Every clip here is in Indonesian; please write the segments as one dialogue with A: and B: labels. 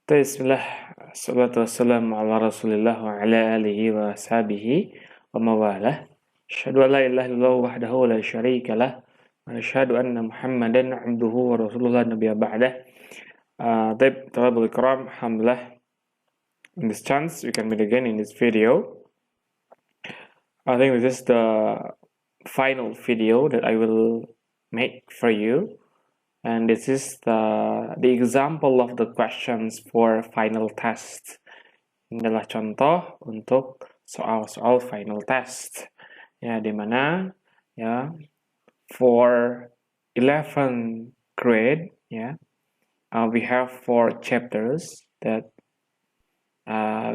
A: Bismillah, salatu wassalamu ala rasulillah wa ala alihi wa sahbihi wa mawalah. Asyhadu an la ilaha illallah wahdahu la syarika lah wa asyhadu anna Muhammadan abduhu wa rasulullah nabiyya ba'dah. Taib, talabul kiram, alhamdulillah. In this chance, we can meet again in this video. I think this is the final video that I will make for you. And this is the example of the questions for final test. Ini adalah contoh untuk soal-soal final test. Ya, di mana ya for 11th grade ya, we have 4 chapters that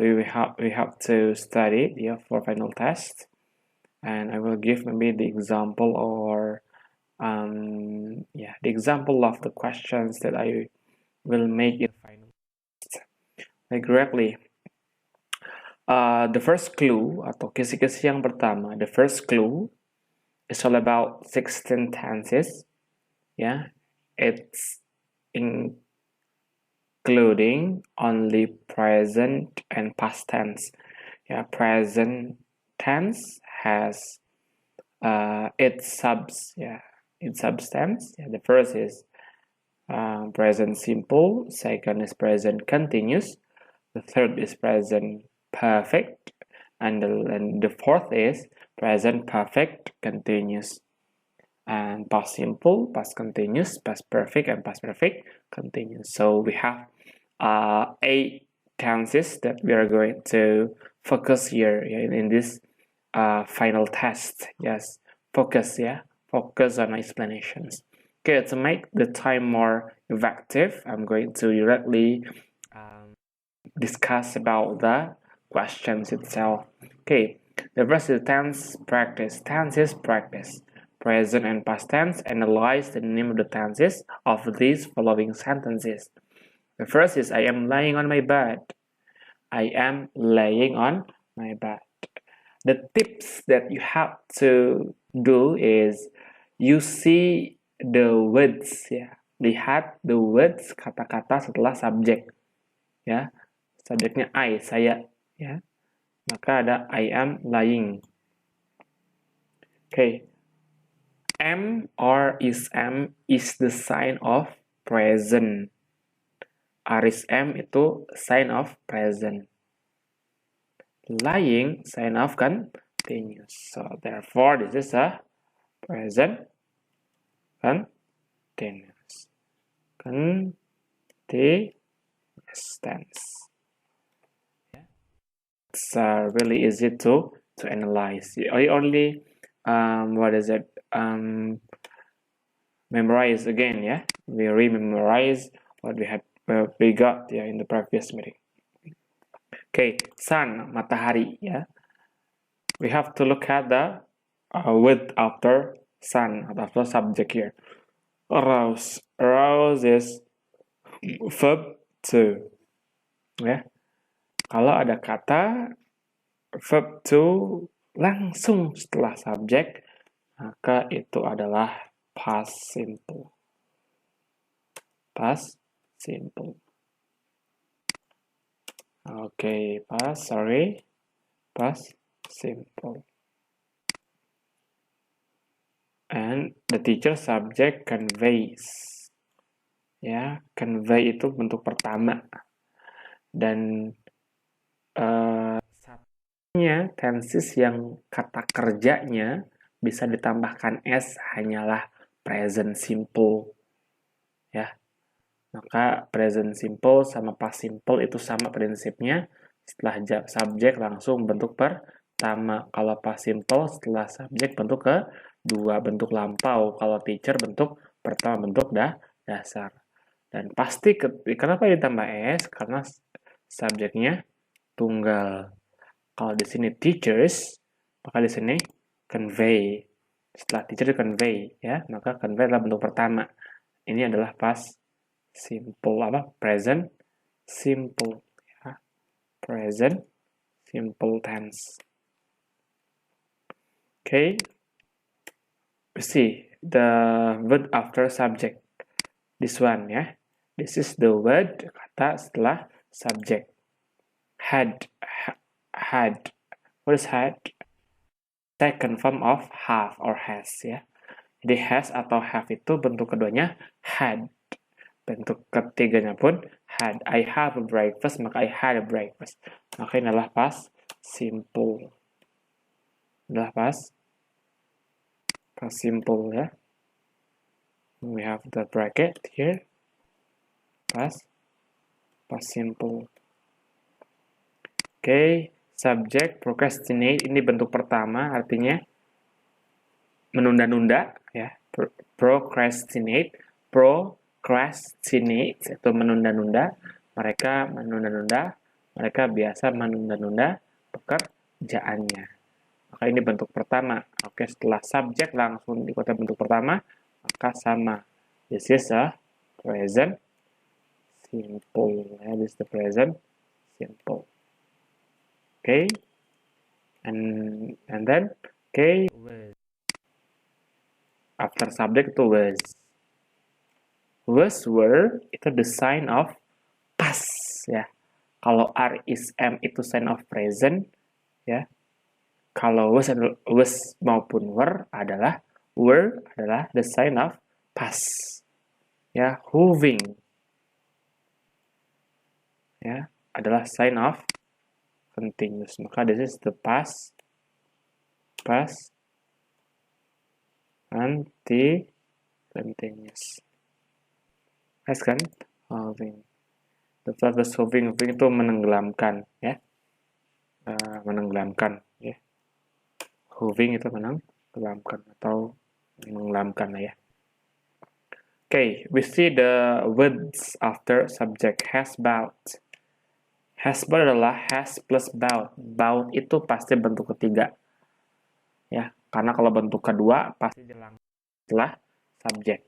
A: we have to study for final test. And I will give maybe the example or the example of the questions that I will make in final test. Like directly, the first clue atau kisi-kisi yang pertama, the first clue is all about 16 tenses. Yeah, it's including only present and past tense. Yeah, present tense has its subs. Yeah. Its substance. The first is present simple, second is present continuous, the third is present perfect, and the fourth is present perfect continuous. And past simple, past continuous, past perfect, and past perfect continuous. So we have 8 tenses that we are going to focus here in this final test. Yes, focus, yeah. Focus on explanations. Okay, to make the time more effective, I'm going to directly discuss about the questions itself. Okay, the first is tense practice. Tenses practice. Present and past tense. Analyze the name of the tenses of these following sentences. The first is I am lying on my bed. I am laying on my bed. The tips that you have to do is you see the words, ya. Lihat the words, kata-kata setelah subjek, ya. Subjeknya I, saya, ya. Maka ada I am lying. Okay. Am or is the sign of present. Is am itu sign of present. Lying, sign of continuous. So therefore, this is a present continuous. Continuous tense. It's really easy to analyze. I only memorize again, yeah. We rememorize what we got in the previous meeting. Okay, sun, matahari, yeah. We have to look at the with after sun, after subject here. Arouse. Arouse is verb to. Ya. Kalau ada kata verb to langsung setelah subjek, maka itu adalah past simple. Past simple. Okay, past simple. And the teacher subject conveys. Ya, convey itu bentuk pertama. Dan satunya tenses yang kata kerjanya bisa ditambahkan s hanyalah present simple. Ya. Maka present simple sama past simple itu sama prinsipnya. Setelah subjek langsung bentuk pertama. Kalau past simple setelah subjek bentuk kedua, bentuk lampau. Kalau teacher bentuk pertama, bentuk dasar. Dan pasti kenapa ditambah s? Karena subjeknya tunggal. Kalau di sini teachers, maka di sini convey. Setelah teacher convey, ya, maka convey adalah bentuk pertama. Ini adalah past simple, present simple, ya. Present simple tense. Okay, we see the word after subject. This one, ya. This is the word, kata setelah subject. Had. What is had? Second form of have or has ya. Jadi has atau have itu bentuk keduanya had. Bentuk ketiganya pun had. I have a breakfast, maka I had a breakfast. Maka ini adalah past simple. Adalah past simple ya. We have the bracket here. Past simple. Oke, subject procrastinate ini bentuk pertama, artinya menunda-nunda ya. Procrastinate itu menunda-nunda. Mereka menunda-nunda, mereka biasa menunda-nunda pekerjaannya. Maka ini bentuk pertama. Oke, setelah subject langsung dikutip bentuk pertama, maka sama. This is a present simple. This is the present simple. Okay, and then okay, after subject itu was were itu the sign of past ya. Kalau are is am itu sign of present ya. Kalau was maupun were adalah the sign of past ya. Hoving ya adalah sign of continuous. Maka this is the past continuous. Yes kan? Hoving. The verb is hoving itu menenggelamkan ya. Menenggelamkan ya. Hoving itu menenggelamkan atau menenggelamkan ya. Okay, we see the words after subject. Has about. Has about adalah has plus about. About itu pasti bentuk ketiga. Ya, karena kalau bentuk kedua pasti setelah subject.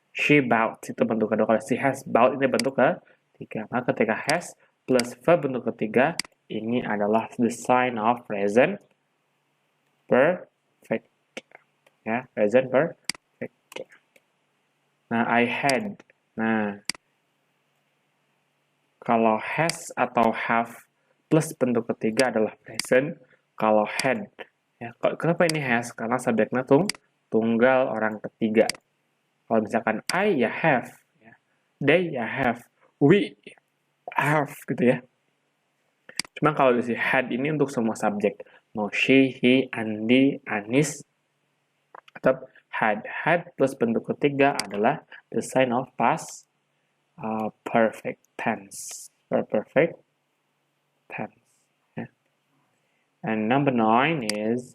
A: She about itu bentuk kedua. Kalau she has about ini bentuk ketiga. Maka ketika has plus verb bentuk ketiga, ini adalah the sign of present perfect. Ya, present perfect. Nah, I had. Nah, kalau has atau have plus bentuk ketiga adalah present. Kalau had, ya, kenapa ini has? Karena subjeknya tunggal orang ketiga. Kalau misalkan I ya have, ya. They ya have, we have gitu ya. Cuma kalau di had ini untuk semua subjek, mau she, he, Andi, Anis, tetap had plus bentuk ketiga adalah the sign of past perfect tense. Perfect tense. Yeah. And number 9 is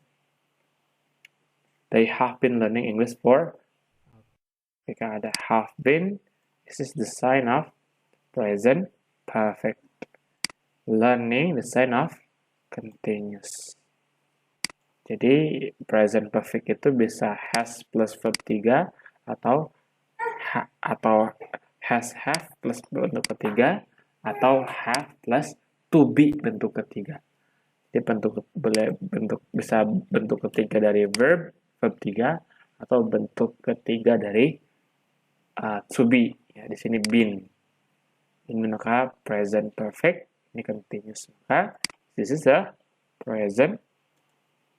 A: they have been learning English for. Jika ada have been, this is the sign of present perfect. Learning, the sign of continuous. Jadi present perfect itu bisa has plus verb 3 atau has have plus bentuk ketiga atau have plus to be bentuk ketiga. Jadi bisa bentuk ketiga dari verb 3 atau bentuk ketiga dari to be. Ya, di sini been. Ini maka present perfect, ini continuous. Maka this is a present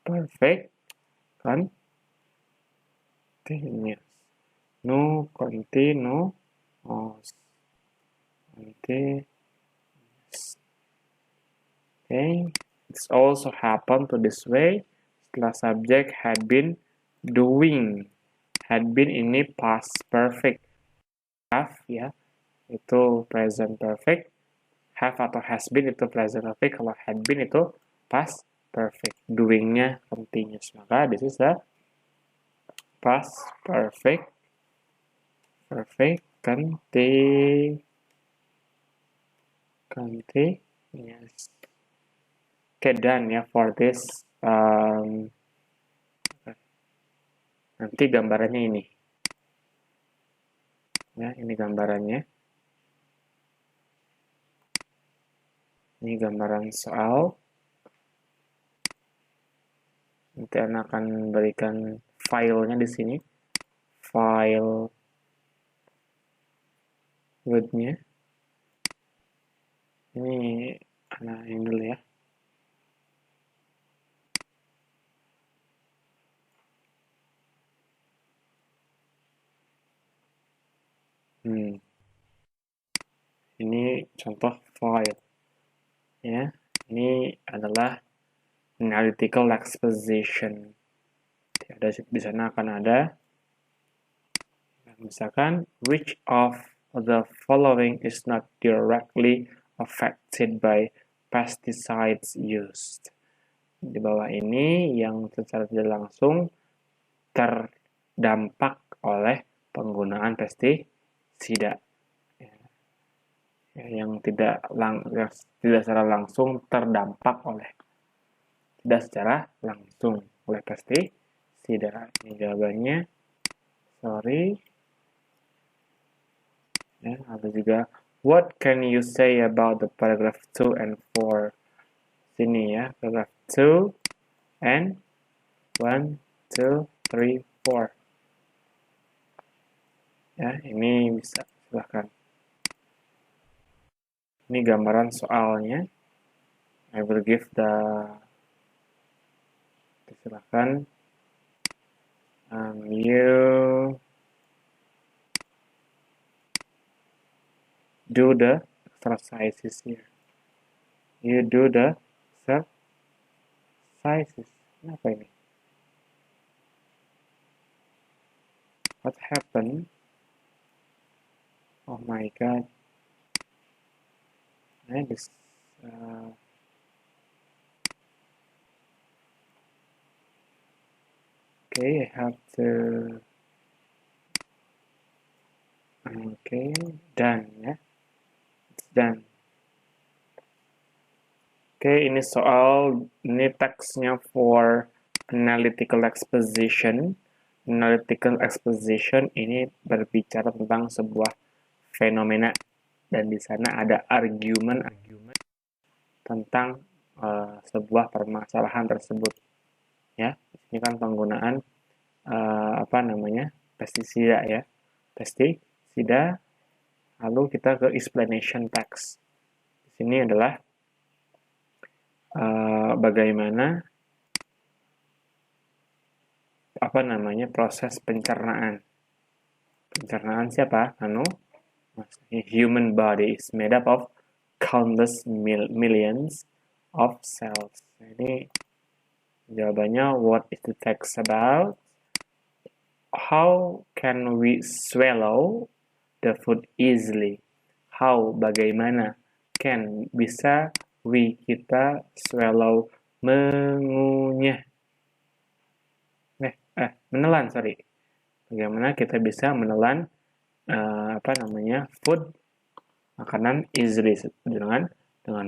A: perfect continuous. No continuous. Okay. It's also happened to this way. Setelah subject had been doing. Had been ini past perfect. Have ya. Itu present perfect. Have atau has been itu present perfect. Kalau had been itu past perfect. Doing-nya continuous. Maka this is the past perfect continuous. Okay, done ya for this. Nanti gambarannya ini. Ya, ini gambarannya. Ini gambaran soal. Nanti Anda akan berikan filenya di sini. File Word-nya. Ini anak yang dulu ya. Ini contoh file ya. Ini adalah analytical exposition. Di sana akan ada misalkan which of the following is not directly affected by pesticides used. Di bawah ini yang secara tidak langsung terdampak oleh penggunaan pestisida. Yang tidak secara langsung terdampak oleh, tidak secara langsung oleh pestisida. Ini jawabannya. Sorry. Ya, ada juga what can you say about the paragraph 2 and 4? Sini ya, paragraph 2 and 1, 2, 3, 4. Ya, ini bisa, silahkan. Ini gambaran soalnya. I will give the, silahkan. You do the exercises here. You do the exercises. Apa ini? What happened? Oh my god. This okay, I have to done ya. It's done. Ini soal, ini teksnya for analytical exposition. Analytical exposition ini berbicara tentang sebuah fenomena dan di sana ada argumen tentang sebuah permasalahan tersebut. Ya, ini kan penggunaan pestisida ya. Pestisida. Lalu kita ke explanation text. Di sini adalah bagaimana proses pencernaan. Pencernaan siapa? Human body is made up of countless millions of cells. Ini jawabannya, what is the text about? How can we swallow the food easily? How, bagaimana? Can, bisa, we, kita, swallow, mengunyah. Menelan, sorry. Bagaimana kita bisa menelan food, makanan easily, dengan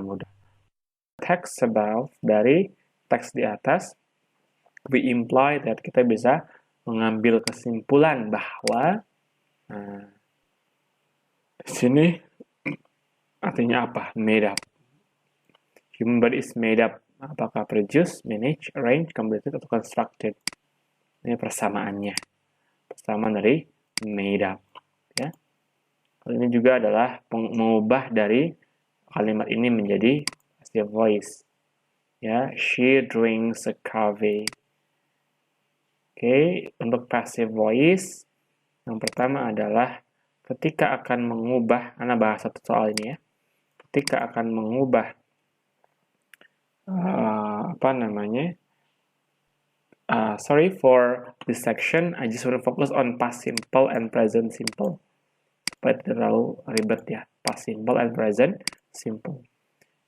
A: mudah. Text above, dari teks di atas, we imply that kita bisa mengambil kesimpulan bahwa di sini artinya apa? Made up. Human body is made up. Apakah produced, managed, arranged, completed, atau constructed? Ini persamaannya. Persamaan dari made up. Ya. Ini juga adalah mengubah dari kalimat ini menjadi passive voice. Ya, she drinks a coffee. Untuk passive voice, yang pertama adalah ketika akan mengubah, Ana bahas satu soal ini ya. Ketika akan mengubah sorry for this section, I just want to focus on past simple and present simple. Supaya tidak terlalu ribet ya. Past simple and present simple.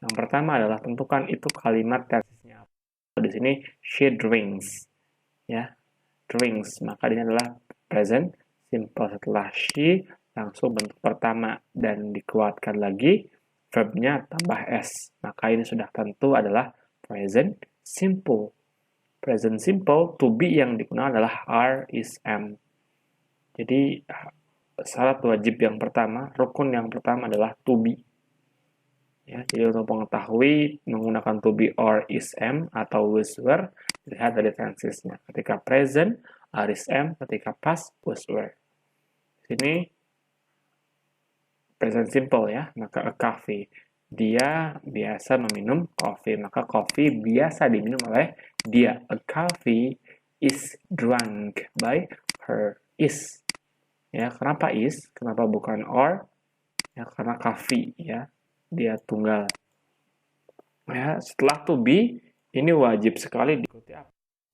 A: Yang pertama adalah tentukan itu kalimat tesisnya. Di sini she drinks. Ya. Drinks. Maka ini adalah present simple. Setelah she langsung bentuk pertama dan dikuatkan lagi verbnya tambah s. Maka ini sudah tentu adalah present simple. Present simple, to be yang digunakan adalah are, is, am. Jadi, syarat wajib yang pertama, rukun yang pertama adalah to be. Ya, jadi untuk mengetahui menggunakan to be, are, is, am, atau was, were, lihat dari tensesnya. Ketika present, are, is, am. Ketika past, was, were. Sini, present simple ya, maka a coffee. Dia biasa meminum coffee, maka coffee biasa diminum oleh dia. A coffee is drunk by her. Is. Ya, kenapa is? Kenapa bukan or? Ya, karena coffee ya. Dia tunggal. Ya, setelah to be ini wajib sekali diikuti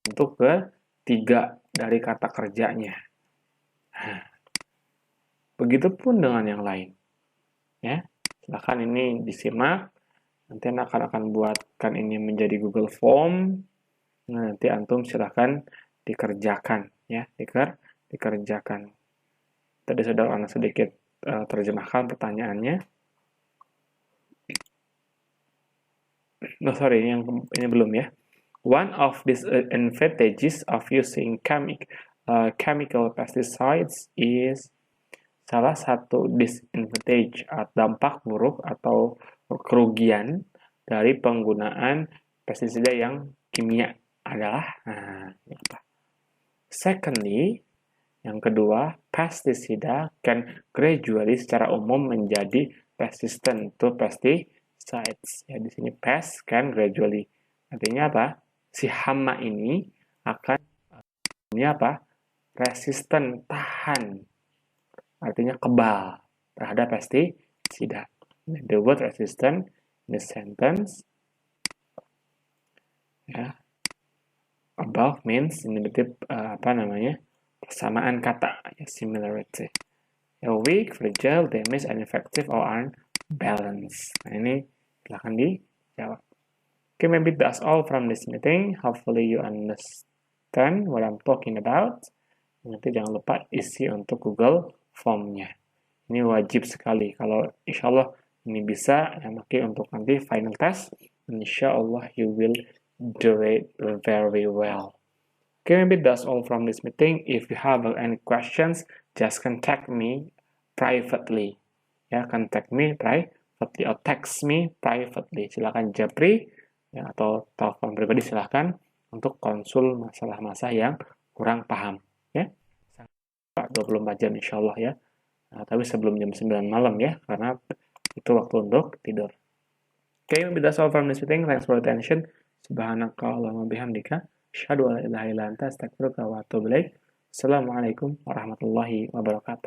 A: untuk ketiga dari kata kerjanya. Nah, begitupun dengan yang lain. Ya, silahkan ini disimak. Nanti akan buatkan ini menjadi Google Form. Nah, nanti antum silahkan dikerjakan, ya, dikerjakan. Tadi sudah anak sedikit terjemahkan pertanyaannya. No, sorry, ini belum ya. One of these advantages of using chemical pesticides is salah satu disadvantage atau dampak buruk atau kerugian dari penggunaan pestisida yang kimia adalah secondly, yang kedua, pestisida can gradually secara umum menjadi persistent to pesticides. Ya, di sini pest can gradually. Artinya apa? Si hama ini akan resistant, tahan. Artinya kebal terhadap pestisida. The word resistant in the sentence above means ini berarti persamaan kata, similarity. Weak, fragile, damaged, ineffective, or unbalanced. Nah, ini silahkan dijawab. Okay, maybe that's all from this meeting. Hopefully you understand what I'm talking about. Nanti jangan lupa isi untuk Google Form-nya. Ini wajib sekali. Kalau insya Allah ini bisa, ya maka untuk nanti final test, insya Allah you will do it very well. Okay, maybe that's all from this meeting. If you have any questions, just contact me privately. Ya, contact me privately or text me privately. Silakan japri ya, atau telepon pribadi silakan untuk konsul masalah-masalah yang kurang paham. Ya, 24 jam insya Allah ya. Nah, tapi sebelum jam 9 malam ya, karena itu waktu untuk tidur. Okay, maybe that's all from this meeting. Thanks for attention. Subhanakallahumma bihamdika. Asyhadu an la ilaha illa anta astaghfiruka wa atubu ilaik. Assalamualaikum warahmatullahi wabarakatuh.